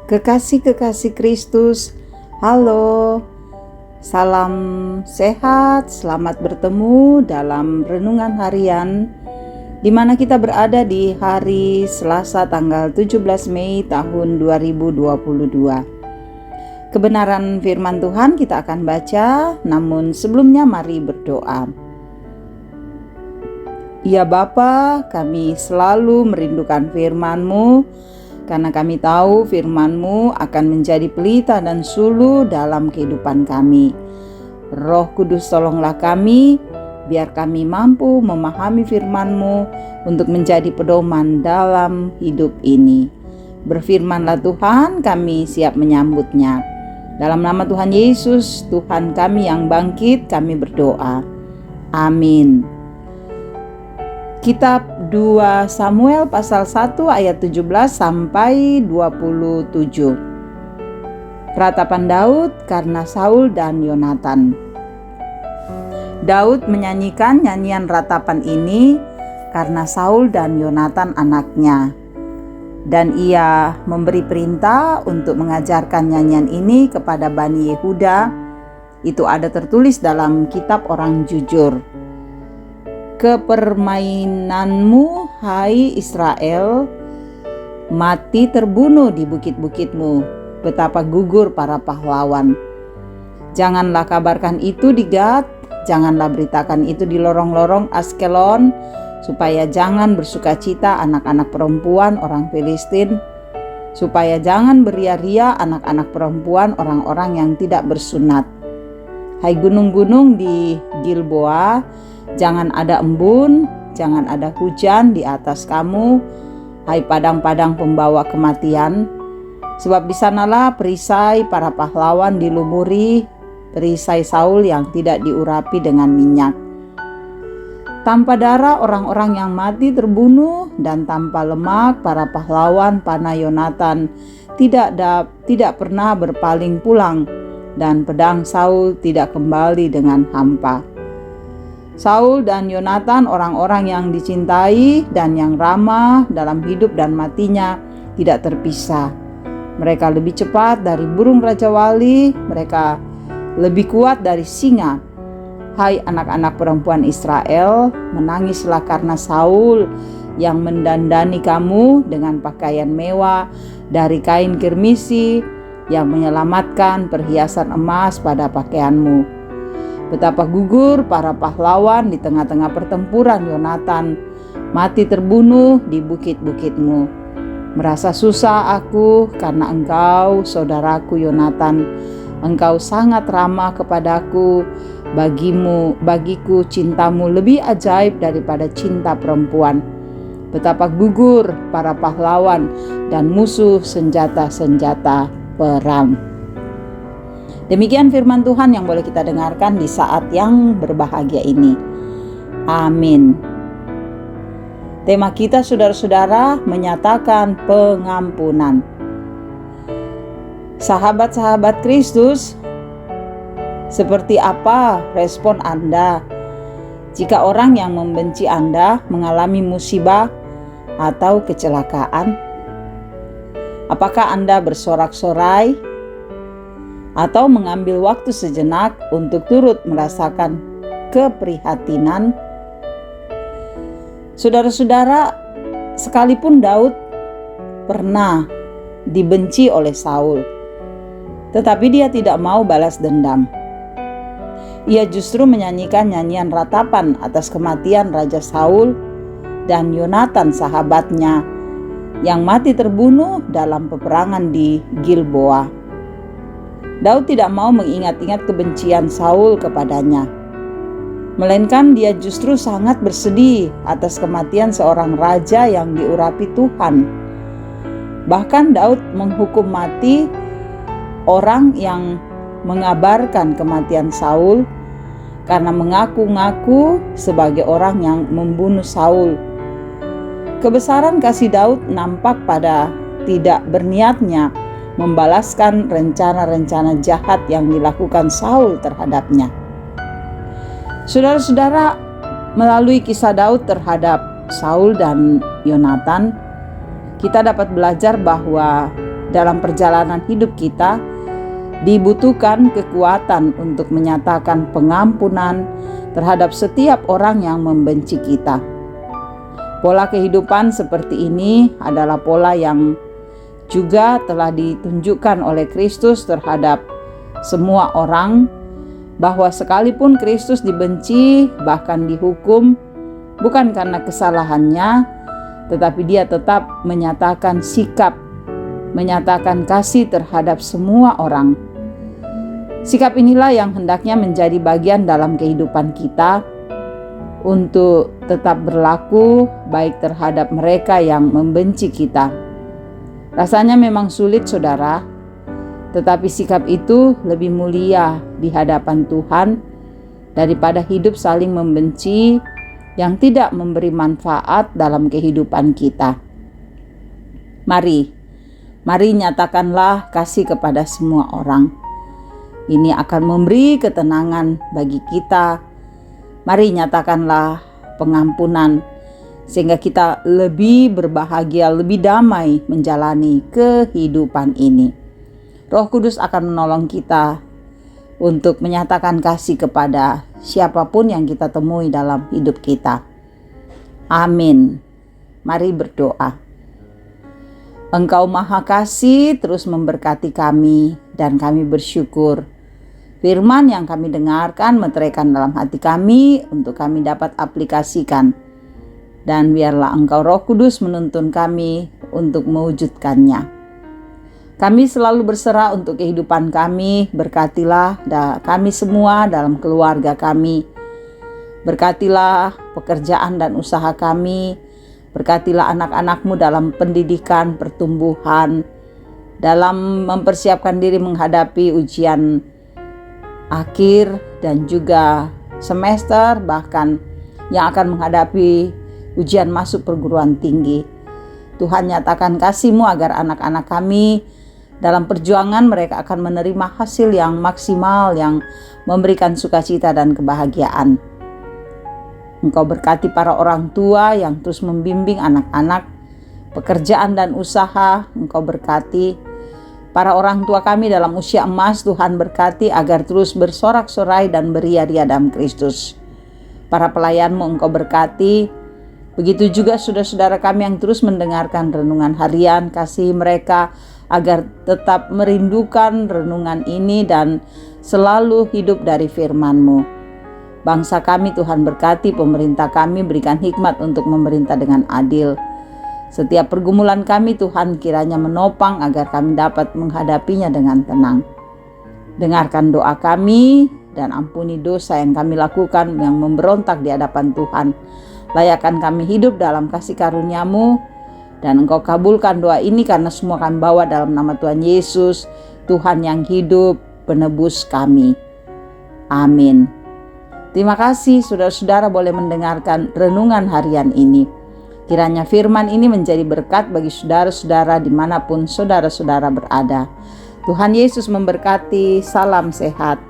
Kekasih-kekasih Kristus, halo, salam sehat, selamat bertemu dalam renungan harian di mana kita berada di hari Selasa tanggal 17 Mei tahun 2022. Kebenaran firman Tuhan kita akan baca, namun sebelumnya mari berdoa. Ya Bapa, kami selalu merindukan firman-Mu, karena kami tahu firman-Mu akan menjadi pelita dan sulu dalam kehidupan kami. Roh Kudus, tolonglah kami, biar kami mampu memahami firman-Mu untuk menjadi pedoman dalam hidup ini. Berfirmanlah Tuhan, kami siap menyambutnya. Dalam nama Tuhan Yesus, Tuhan kami yang bangkit, kami berdoa. Amin. Kitab 2 Samuel pasal 1 ayat 17 sampai 27. Ratapan Daud karena Saul dan Yonatan. Daud menyanyikan nyanyian ratapan ini karena Saul dan Yonatan anaknya. Dan ia memberi perintah untuk mengajarkan nyanyian ini kepada Bani Yehuda. Itu ada tertulis dalam kitab Orang Jujur. Kepermainanmu, hai Israel, mati terbunuh di bukit-bukitmu, betapa gugur para pahlawan. Janganlah kabarkan itu di Gad, janganlah beritakan itu di lorong-lorong Askelon, supaya jangan bersukacita anak-anak perempuan orang Filistin, supaya jangan beria-ria anak-anak perempuan orang-orang yang tidak bersunat. Hai gunung-gunung di Gilboa, jangan ada embun, jangan ada hujan di atas kamu, hai padang-padang pembawa kematian. Sebab di sanalah perisai para pahlawan dilumuri, perisai Saul yang tidak diurapi dengan minyak. Tanpa darah orang-orang yang mati terbunuh, dan tanpa lemak para pahlawan panah Yonatan tidak pernah berpaling pulang, dan pedang Saul tidak kembali dengan hampa. Saul dan Yonatan orang-orang yang dicintai dan yang ramah dalam hidup dan matinya tidak terpisah. Mereka lebih cepat dari burung raja wali, mereka lebih kuat dari singa. Hai anak-anak perempuan Israel, menangislah karena Saul yang mendandani kamu dengan pakaian mewah dari kain kirmisi, yang menyelamatkan perhiasan emas pada pakaianmu. Betapa gugur para pahlawan di tengah-tengah pertempuran Yonatan, mati terbunuh di bukit-bukitmu. Merasa susah aku karena engkau, saudaraku Yonatan. Engkau sangat ramah kepadaku, bagiku cintamu lebih ajaib daripada cinta perempuan. Betapa gugur para pahlawan dan musuh senjata-senjata perang. Demikian firman Tuhan yang boleh kita dengarkan di saat yang berbahagia ini. Amin. Tema kita, saudara-saudara, menyatakan pengampunan. Sahabat-sahabat Kristus, seperti apa respon Anda jika orang yang membenci Anda mengalami musibah atau kecelakaan? Apakah Anda bersorak-sorai atau mengambil waktu sejenak untuk turut merasakan keprihatinan? Saudara-saudara, sekalipun Daud pernah dibenci oleh Saul, tetapi dia tidak mau balas dendam. Ia justru menyanyikan nyanyian ratapan atas kematian Raja Saul dan Yonatan sahabatnya yang mati terbunuh dalam peperangan di Gilboa. Daud tidak mau mengingat-ingat kebencian Saul kepadanya, melainkan dia justru sangat bersedih atas kematian seorang raja yang diurapi Tuhan. Bahkan Daud menghukum mati orang yang mengabarkan kematian Saul karena mengaku-ngaku sebagai orang yang membunuh Saul. Kebesaran kasih Daud nampak pada tidak berniatnya membalaskan rencana-rencana jahat yang dilakukan Saul terhadapnya. Saudara-saudara, melalui kisah Daud terhadap Saul dan Yonatan, kita dapat belajar bahwa dalam perjalanan hidup kita, dibutuhkan kekuatan untuk menyatakan pengampunan terhadap setiap orang yang membenci kita. Pola kehidupan seperti ini adalah pola yang juga telah ditunjukkan oleh Kristus terhadap semua orang, bahwa sekalipun Kristus dibenci bahkan dihukum bukan karena kesalahannya, tetapi dia tetap menyatakan sikap, menyatakan kasih terhadap semua orang. Sikap inilah yang hendaknya menjadi bagian dalam kehidupan kita untuk tetap berlaku baik terhadap mereka yang membenci kita. Rasanya memang sulit, saudara, tetapi sikap itu lebih mulia di hadapan Tuhan daripada hidup saling membenci yang tidak memberi manfaat dalam kehidupan kita. Mari nyatakanlah kasih kepada semua orang. Ini akan memberi ketenangan bagi kita. Mari nyatakanlah pengampunan sehingga kita lebih berbahagia, lebih damai menjalani kehidupan ini. Roh Kudus akan menolong kita untuk menyatakan kasih kepada siapapun yang kita temui dalam hidup kita. Amin. Mari berdoa. Engkau Maha Kasih terus memberkati kami dan kami bersyukur. Firman yang kami dengarkan meteraikan dalam hati kami untuk kami dapat aplikasikan. Dan biarlah Engkau Roh Kudus menuntun kami untuk mewujudkannya. Kami selalu berserah untuk kehidupan kami. Berkatilah kami semua dalam keluarga kami. Berkatilah pekerjaan dan usaha kami. Berkatilah anak-anak-Mu dalam pendidikan, pertumbuhan, dalam mempersiapkan diri menghadapi ujian akhir dan juga semester, bahkan yang akan menghadapi ujian masuk perguruan tinggi. Tuhan, nyatakan kasih-Mu agar anak-anak kami dalam perjuangan mereka akan menerima hasil yang maksimal, yang memberikan sukacita dan kebahagiaan. Engkau berkati para orang tua yang terus membimbing anak-anak, pekerjaan dan usaha. Engkau berkati para orang tua kami dalam usia emas. Tuhan berkati agar terus bersorak-sorai dan beria-ria dalam Kristus. Para pelayan-Mu Engkau berkati. Begitu juga saudara-saudara kami yang terus mendengarkan renungan harian. Kasih mereka agar tetap merindukan renungan ini dan selalu hidup dari firman-Mu. Bangsa kami Tuhan berkati, pemerintah kami berikan hikmat untuk memerintah dengan adil. Setiap pergumulan kami Tuhan kiranya menopang agar kami dapat menghadapinya dengan tenang. Dengarkan doa kami dan ampuni dosa yang kami lakukan yang memberontak di hadapan Tuhan. Layakkan kami hidup dalam kasih karunia-Mu dan Engkau kabulkan doa ini karena semua kami bawa dalam nama Tuhan Yesus, Tuhan yang hidup, penebus kami. Amin. Terima kasih saudara-saudara boleh mendengarkan renungan harian ini. Kiranya firman ini menjadi berkat bagi saudara-saudara dimanapun saudara-saudara berada. Tuhan Yesus memberkati. Salam sehat.